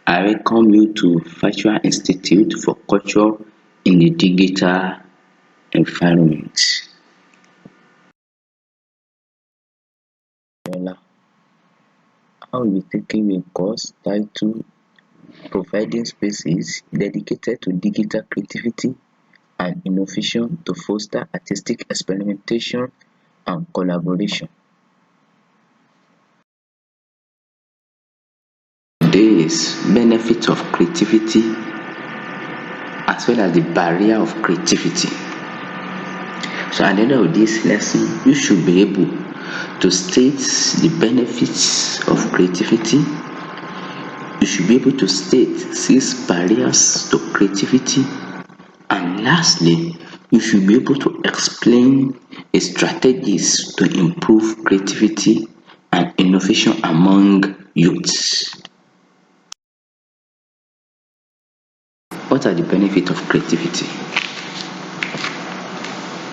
I welcome you to Virtual Institute for Culture in the Digital Environment. Well, I will be taking a course titled Providing Spaces Dedicated to Digital Creativity and Innovation to Foster Artistic Experimentation and Collaboration. Today's benefit of creativity as well as the barrier of creativity. So at the end of this lesson, you should be able to state the benefits of creativity. You should be able to state 6 barriers to creativity. And lastly, you should be able to explain the strategies to improve creativity and innovation among youths. What are the benefits of creativity?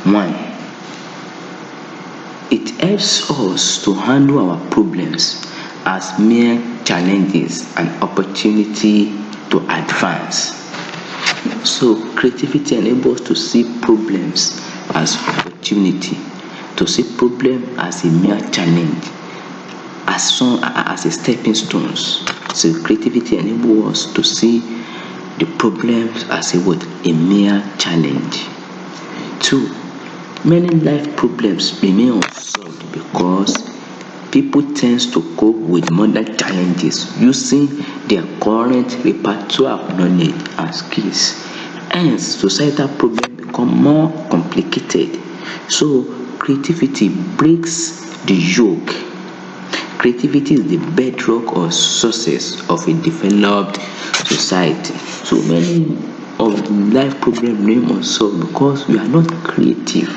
1. It helps us to handle our problems as mere challenges and opportunity to advance. So creativity enables us to see problems as opportunity, to see problem as a mere challenge, as a stepping stones. So creativity enables us to see the problems as a mere challenge. 2. Many life problems remain unsolved because people tend to cope with modern challenges using their current repertoire of knowledge and skills. Hence, societal problems become more complicated. So, creativity breaks the yoke. Creativity is the bedrock or success of a developed society. So, many of life problems remain unsolved because we are not creative,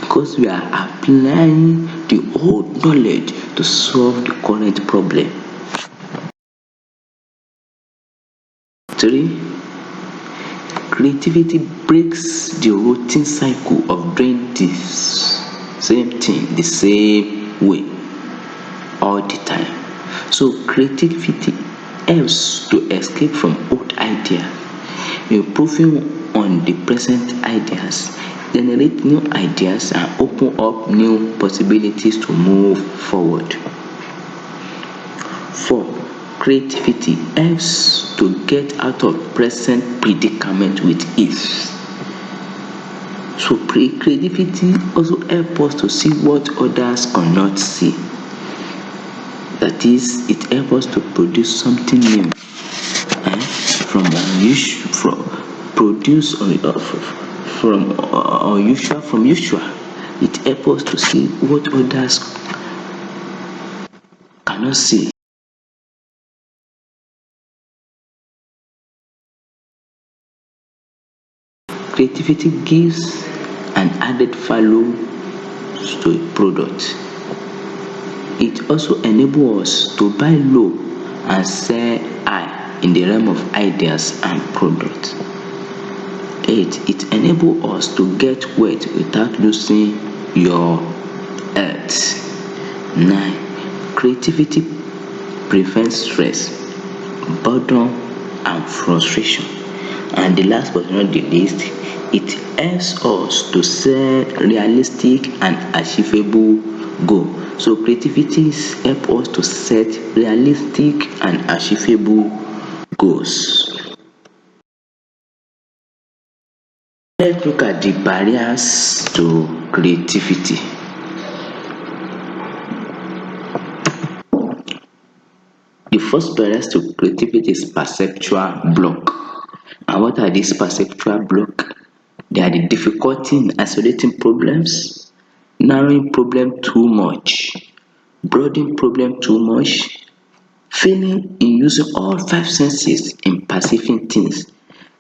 because we are applying the old knowledge to solve the current problem. 3. Creativity breaks the routine cycle of doing this same thing the same way all the time. So creativity helps to escape from old ideas, improving on the present ideas, generate new ideas and open up new possibilities to move forward. 4. Creativity helps to get out of present predicament with ease. So creativity also helps us to see what others cannot see. That is, it helps us to produce something new, from usual. It helps us to see what others cannot see. Creativity gives an added value to a product. It also enables us to buy low and sell high in the realm of ideas and products. 8. It enables us to get wealth without losing your health. 9. Creativity prevents stress, boredom, and frustration. And the last but not the least, it helps us to set realistic and achievable goals. So creativity helps us to set realistic and achievable goals. Let's look at the barriers to creativity. The first barrier to creativity is perceptual block. And what are these perceptual blocks? They are the difficulty in isolating problems, narrowing problem too much, broadening problem too much, failing in using all 5 senses in perceiving things.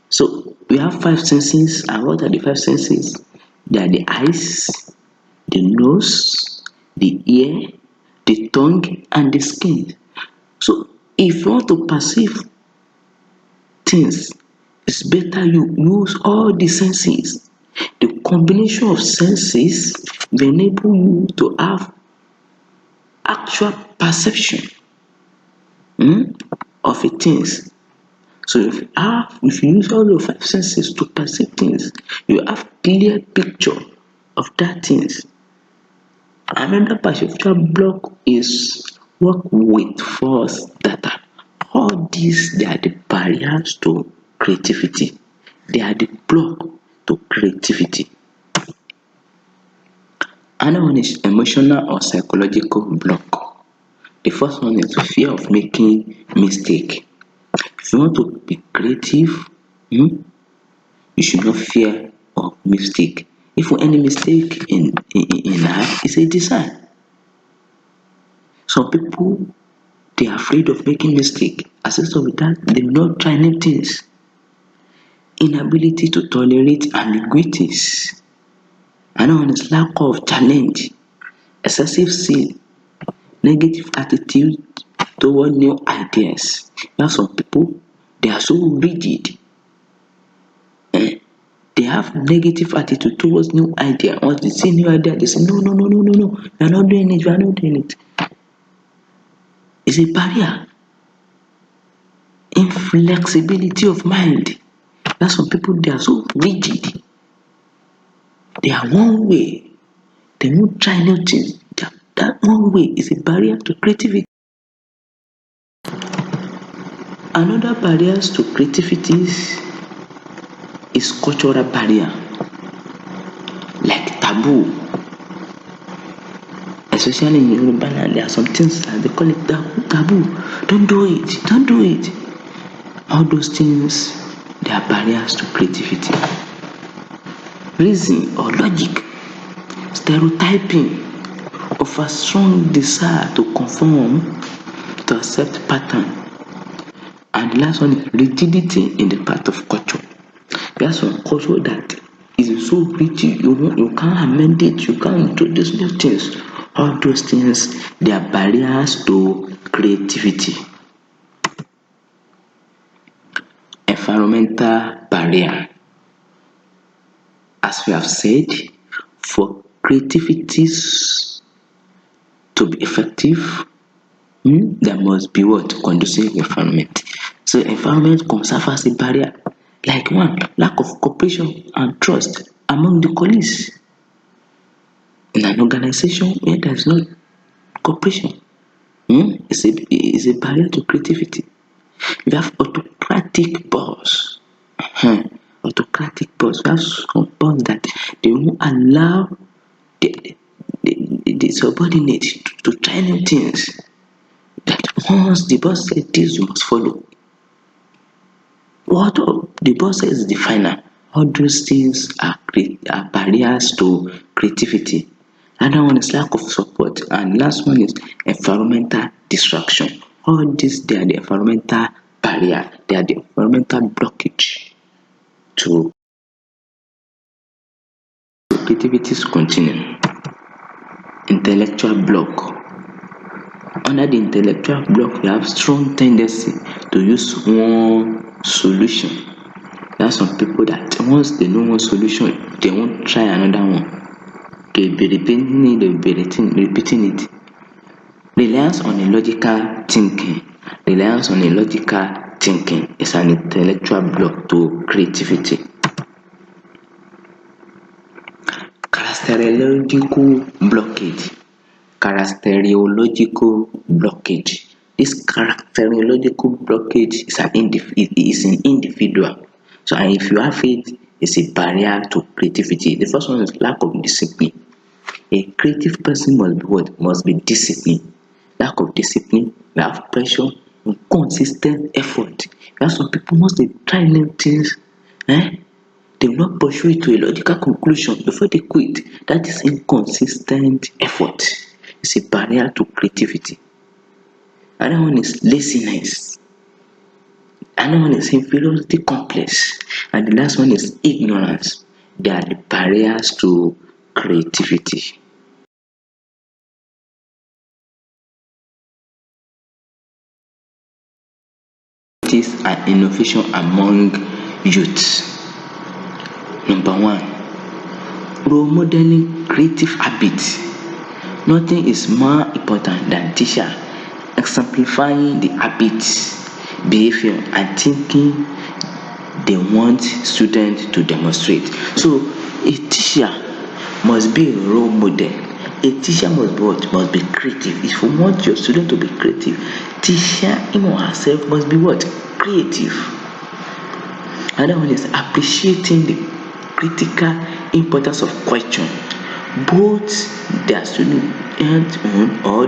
So we have 5 senses, and what are the 5 senses? They are the eyes, the nose, the ear, the tongue, and the skin. So if you want to perceive things, it's better you use all the senses. The combination of senses will enable you to have actual perception of a things. So if you use all your five senses to perceive things, you have clear picture of that things. Another perceptual block is work with false data. All these they are the barriers to creativity. They are the block to creativity. Another one is emotional or psychological block. The first one is fear of making mistake. If you want to be creative, you should not fear of mistake. If any mistake in life is a design. Some people they are afraid of making mistake. As a result of that, they will not try new things. Inability to tolerate ambiguities. Another one is lack of challenge, excessive zeal, negative attitude toward new ideas. You have some people they are so rigid. They have negative attitude towards new idea. Once they see new idea, they say no. You are not doing it, you are not doing it. It's a barrier. Inflexibility of mind. That's some people they are so rigid. They are one way. They won't try new things. That one way is a barrier to creativity. Another barriers to creativity is cultural barrier, like taboo. Especially in Yoruba land, there are some things that they call it taboo. Don't do it. Don't do it. All those things they are barriers to creativity. Reason or logic, stereotyping of a strong desire to conform, to accept pattern. And the last one is rigidity in the part of culture. There are some culture that is so rigid, you can't amend it, you can't introduce new things. All those things they are barriers to creativity. Environmental barrier. As we have said, for creativities to be effective, there must be what? Conducive environment. So environment can serve as a barrier. Like one, lack of cooperation and trust among the colleagues. In an organization where there is no cooperation, is a barrier to creativity. We have autocratic boss. Autocratic boss. We have some boss that they won't allow the subordinate to try new things. That once the boss said this, you must follow. What the boss says is the final. All those things are barriers to creativity. Another one is lack of support, and last one is environmental distraction. All these they are the environmental barrier. They are the environmental blockage to creativity's continuing. Intellectual block. Under the intellectual block, we have strong tendency to use one solution. There are some people that once they know one solution, they won't try another one. They'll be repeating it, they'll be repeating it. Reliance on a logical thinking. Reliance on a logical thinking is an intellectual block to creativity. Characterological blockage. Characterological blockage. This characterological blockage is an individual. So and if you have it, it's a barrier to creativity. The first one is lack of discipline. A creative person must be what? Must be disciplined. Lack of discipline, we have pressure, inconsistent effort. You have some people once they try new things, they will not pursue it to a logical conclusion before they quit. That is inconsistent effort. It's a barrier to creativity. Another one is laziness. Another one is inferiority complex. And the last one is ignorance. They are the barriers to creativity. And innovation among youths. Number one, role modeling creative habits. Nothing is more important than teacher exemplifying the habits, behavior and thinking they want students to demonstrate. So a teacher must be a role model. A teacher must be what? Must be creative. If you want your student to be creative, teacher him or herself must be what? Creative. Another one is appreciating the critical importance of question, both their student own or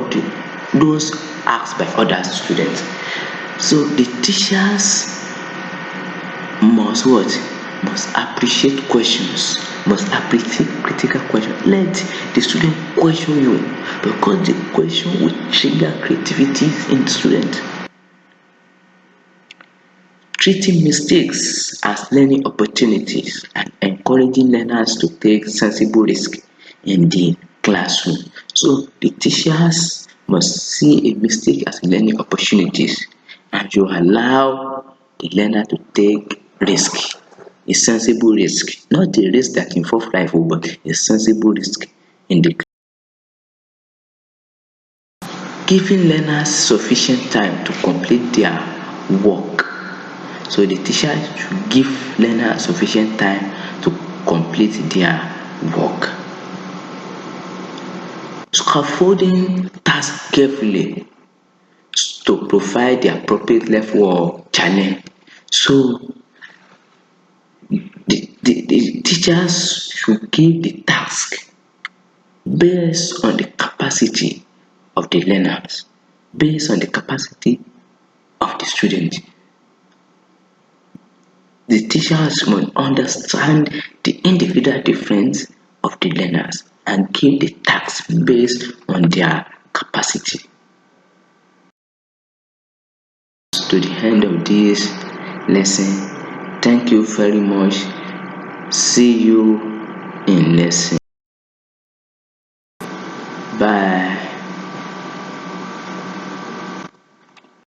those asked by other students. So the teachers must what? Must appreciate questions, must appreciate critical questions. Let the student question you, because the question will trigger creativity in the student. Treating mistakes as learning opportunities and encouraging learners to take sensible risks in the classroom. So the teachers must see a mistake as learning opportunities, and you allow the learner to take risk, a sensible risk, not a risk that involve life, but a sensible risk in the giving learners sufficient time to complete their work. So the teacher should give learners sufficient time to complete their work. Scaffolding tasks carefully to provide the appropriate level of challenge. So the teachers should give the task based on the capacity of the learners, based on the capacity of the student. The teachers must understand the individual difference of the learners and give the tasks based on their capacity. To the end of this lesson, thank you very much. See you in lesson. Bye.